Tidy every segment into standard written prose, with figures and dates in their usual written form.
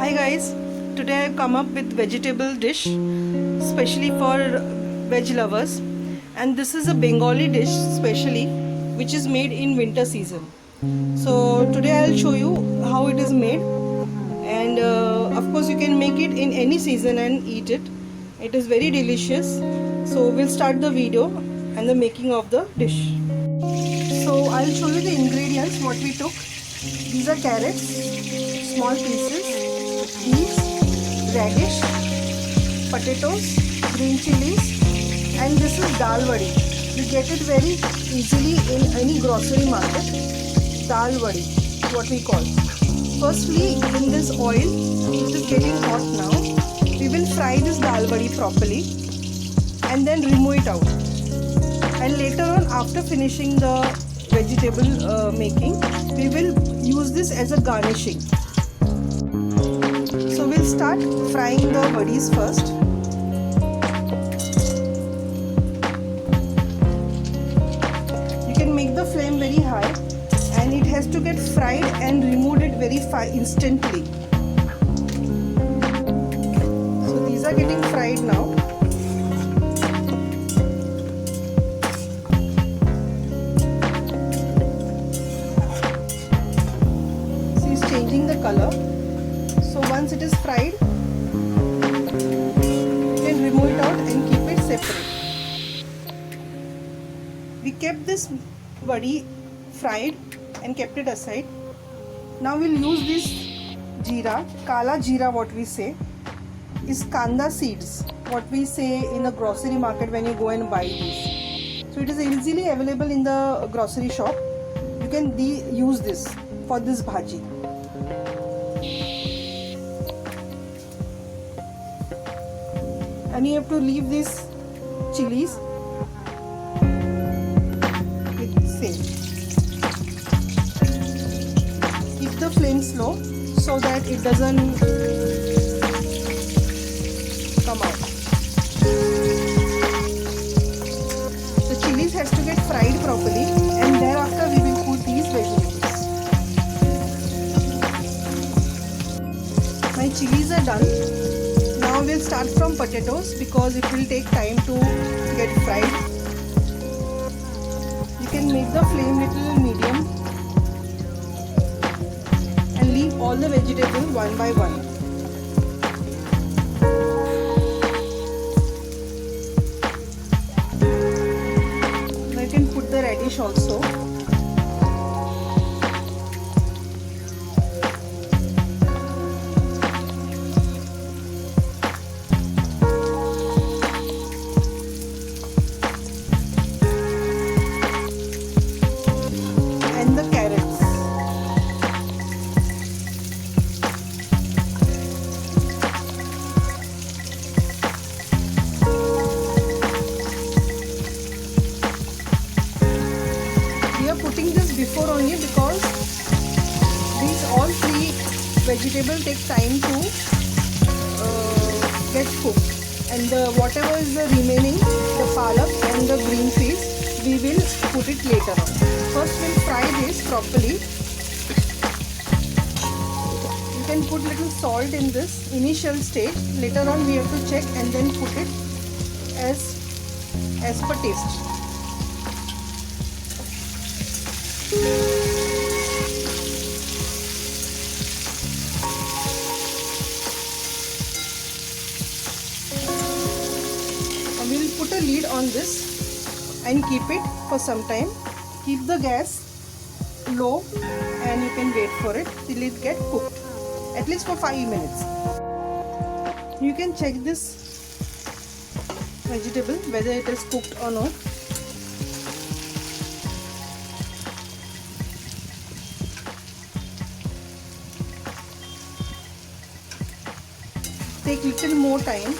Hi guys, today I have come up with vegetable dish specially for veg lovers, and this is a Bengali dish specially which is made in winter season. So today I'll show you how it is made, and of course you can make it in any season and eat it. It is very delicious. So we'll start the video and the making of the dish. So I'll show you the ingredients what we took. These are carrots, small pieces, peas, radish, potatoes, green chilies, and this is dal vadi. You get it very easily in any grocery market. Dal vadi, what we call. Firstly, in this oil, it is getting hot now. We will fry this dal vadi properly and then remove it out. And later on, after finishing the vegetable making, we will use this as a garnishing. So we'll start frying the vadis first. You can make the flame very high, and it has to get fried and removed it very instantly. So these are getting fried now. Changing the color. So once it is fried, you can remove it out and keep it separate. We kept this vadi fried and kept it aside. Now we'll use this jeera, kala jeera, what we say is kanda seeds, what we say in the grocery market when you go and buy these. So it is easily available in the grocery shop. You can use this for this bhaji. And you have to leave these chilies with same. Keep the flame slow so that it doesn't come out. The chilies has to get fried properly, and thereafter we will put these vegetables. My chilies are done. Now we'll start from potatoes because it will take time to get fried. You can make the flame little medium and leave all the vegetables one by one. Now you can put the radish also. And the carrots. We are putting this before only because these all three vegetables take time to get cooked, and whatever is the remaining, the palak and the green peas, we will put it later on. First we'll fry this properly. You can put little salt in this initial stage. Later on we have to check and then put it as per taste. Now we'll put a lid on this and keep it for some time. Keep the gas low and you can wait for it till it gets cooked, at least for 5 minutes. You can check this vegetable whether it is cooked or not. Take little more time.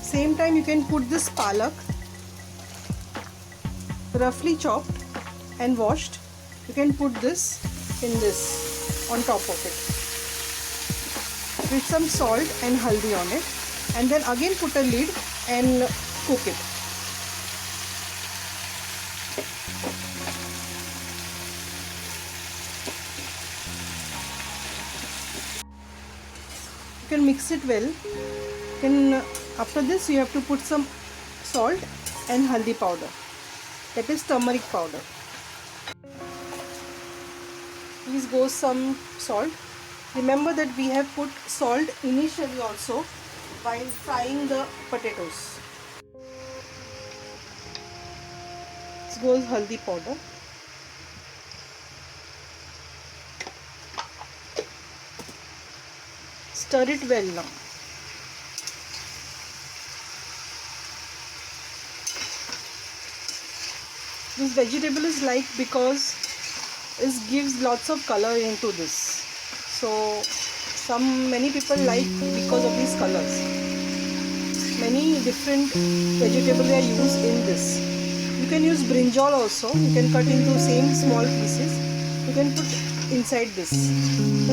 Same time you can put this palak, roughly chopped and washed. You can put this in this on top of it with some salt and haldi on it, and then again put a lid and cook it. mix it well. Then after this you have to put some salt and haldi powder, that is turmeric powder. Please go some salt. Remember that we have put salt initially also while frying the potatoes. This goes haldi powder. Stir it well now. This vegetable is liked because it gives lots of color into this. So many people like because of these colors. Many different vegetables are used in this. You can use brinjal also. You can cut into same small pieces. You can put inside this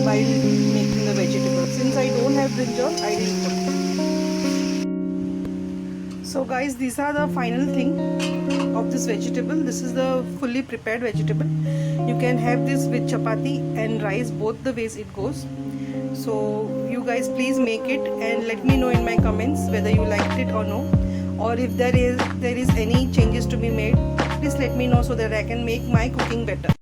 while making the vegetable. Since I don't have brinjal, I didn't put. So guys, these are the final thing of this vegetable. This is the fully prepared vegetable. You can have this with chapati and rice, both the ways it goes. So you guys please make it and let me know in my comments whether you liked it or no, or if there is any changes to be made, please let me know so that I can make my cooking better.